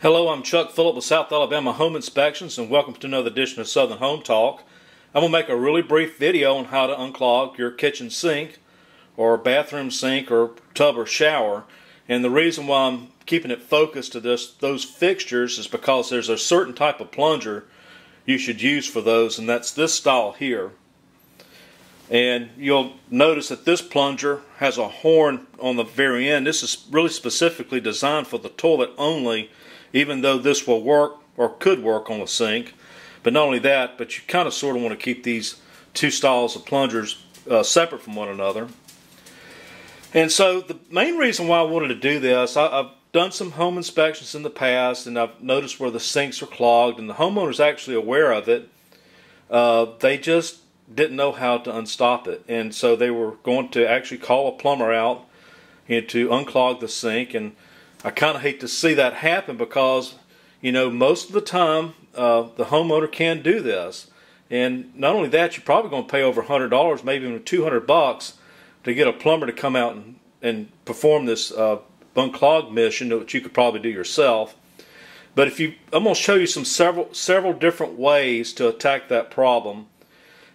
Hello, I'm Chuck Phillip with South Alabama Home Inspections, and welcome to another edition of Southern Home Talk. I'm going to make a really brief video on how to unclog your kitchen sink or bathroom sink or tub or shower. And the reason why I'm keeping it focused to those fixtures is because there's a certain type of plunger you should use for those, and that's this style here. And you'll notice that this plunger has a horn on the very end. This is really specifically designed for the toilet only, even though this will work or could work on a sink. But not only that, but you kind of sort of want to keep these two styles of plungers separate from one another. And so the main reason why I wanted to do this, I've done some home inspections in the past, and I've noticed where the sinks are clogged, and the homeowner's actually aware of it. They just didn't know how to unstop it, and so they were going to actually call a plumber out and to unclog the sink. And I kind of hate to see that happen because, you know, most of the time the homeowner can do this. And not only that, you're probably going to pay over $100, maybe even $200 to get a plumber to come out and perform this unclog mission that you could probably do yourself. But I'm going to show you several different ways to attack that problem.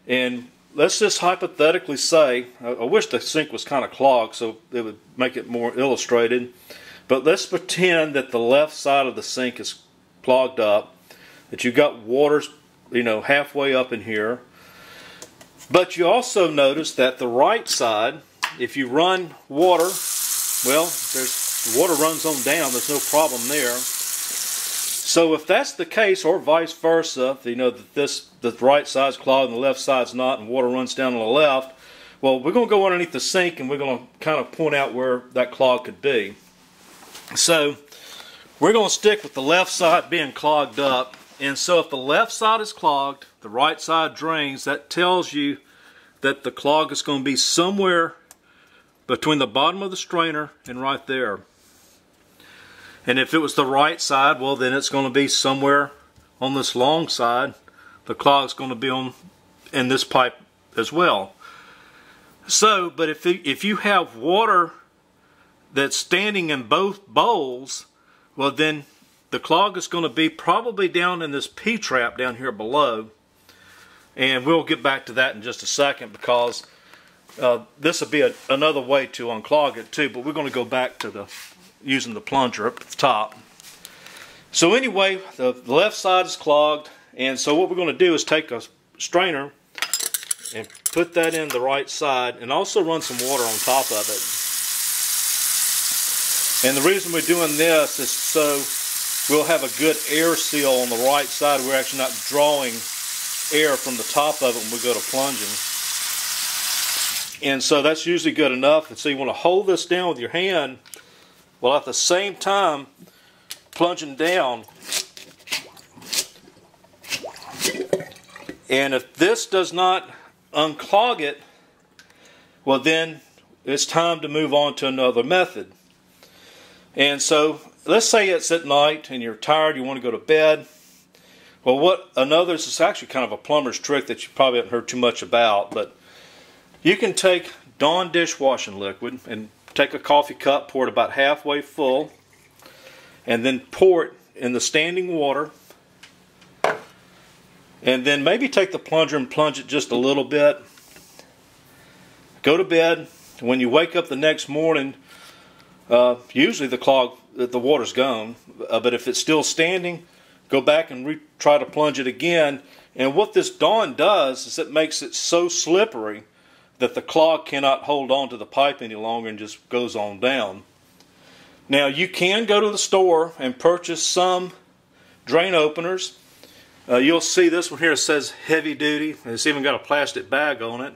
And let's just hypothetically say, I wish the sink was kind of clogged so it would make it more illustrated. But let's pretend that the left side of the sink is clogged up, that you've got water, you know, halfway up in here. But you also notice that the right side, if you run water, well, the water runs on down. There's no problem there. So if that's the case, or vice versa, you know that the right side's clogged and the left side's not, and water runs down on the left, well, we're going to go underneath the sink and we're going to kind of point out where that clog could be. So we're going to stick with the left side being clogged up. And so if the left side is clogged, the right side drains, that tells you that the clog is going to be somewhere between the bottom of the strainer and right there. And if it was the right side, well, then it's going to be somewhere on this long side. The clog's going to be in this pipe as well. So, but if you have water that's standing in both bowls, well, then the clog is going to be probably down in this P-trap down here below. And we'll get back to that in just a second, because this will be another way to unclog it too. But we're going to go back to using the plunger up at the top. So anyway, the left side is clogged, and so what we're going to do is take a strainer and put that in the right side, and also run some water on top of it. And the reason we're doing this is so we'll have a good air seal on the right side. We're actually not drawing air from the top of it when we go to plunging. And so that's usually good enough. And so you want to hold this down with your hand, while at the same time plunging down. And if this does not unclog it, well, then it's time to move on to another method. And so let's say it's at night and you're tired, you want to go to bed. Well, this is actually kind of a plumber's trick that you probably haven't heard too much about, but you can take Dawn dishwashing liquid and take a coffee cup, pour it about halfway full, and then pour it in the standing water. And then maybe take the plunger and plunge it just a little bit. Go to bed. When you wake up the next morning, usually the water's gone. But if it's still standing, go back and try to plunge it again. And what this Dawn does is it makes it so slippery that the clog cannot hold on to the pipe any longer and just goes on down. Now, you can go to the store and purchase some drain openers. You'll see this one here says heavy duty, and it's even got a plastic bag on it,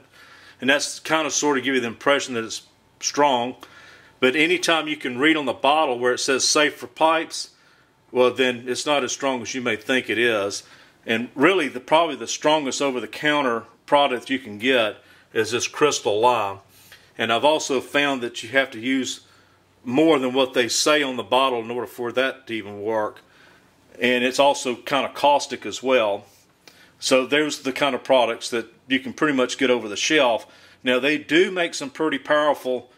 and that's kind of sort of give you the impression that it's strong. But anytime you can read on the bottle where it says safe for pipes, well, then it's not as strong as you may think it is. And really, probably the strongest over-the-counter product you can get is this crystal lime. And I've also found that you have to use more than what they say on the bottle in order for that to even work. And it's also kind of caustic as well. So there's the kind of products that you can pretty much get over the shelf. Now, they do make some pretty powerful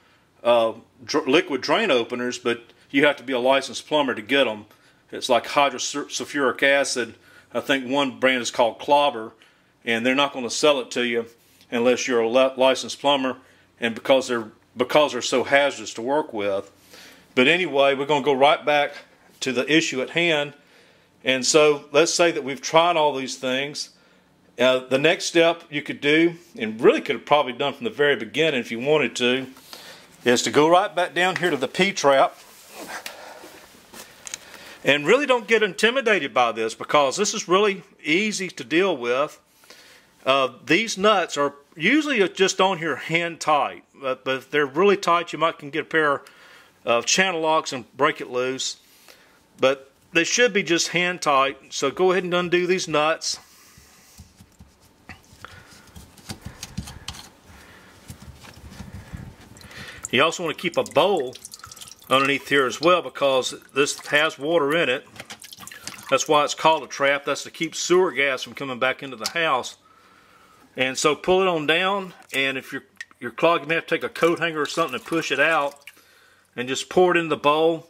liquid drain openers, but you have to be a licensed plumber to get them. It's like hydrosulfuric acid. I think one brand is called Clobber, and they're not going to sell it to you unless you're a licensed plumber, and because they're so hazardous to work with. But anyway, we're going to go right back to the issue at hand. And so let's say that we've tried all these things. The next step you could do, and really could have probably done from the very beginning if you wanted to, is to go right back down here to the P-trap. And really don't get intimidated by this, because this is really easy to deal with. These nuts are usually just on here hand tight, but if they're really tight, you might can get a pair of channel locks and break it loose. But they should be just hand tight, so go ahead and undo these nuts. You also want to keep a bowl underneath here as well, because this has water in it. That's why it's called a trap. That's to keep sewer gas from coming back into the house. And so pull it on down, and if you're clogged, you may have to take a coat hanger or something and push it out, and just pour it in the bowl,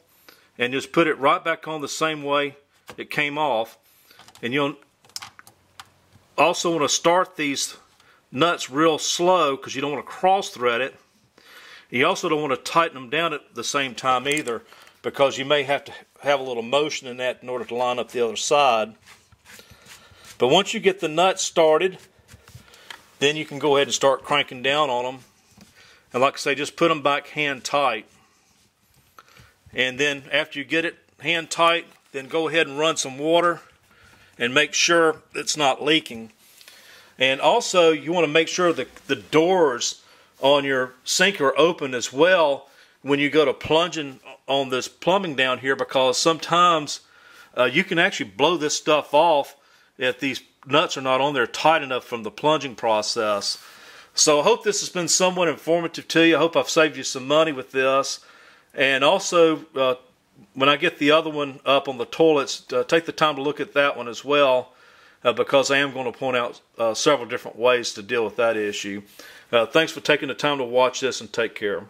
and just put it right back on the same way it came off. And you'll also want to start these nuts real slow, because you don't want to cross thread it. You also don't want to tighten them down at the same time either, because you may have to have a little motion in that in order to line up the other side. But once you get the nuts started, then you can go ahead and start cranking down on them. And like I say, just put them back hand tight. And then after you get it hand tight, then go ahead and run some water and make sure it's not leaking. And also you want to make sure that the doors on your sink are open as well when you go to plunging on this plumbing down here, because sometimes you can actually blow this stuff off if these nuts are not on there tight enough from the plunging process. So I hope this has been somewhat informative to you. I hope I've saved you some money with this. And also, when I get the other one up on the toilets, take the time to look at that one as well, because I am going to point out several different ways to deal with that issue. Thanks for taking the time to watch this, and take care.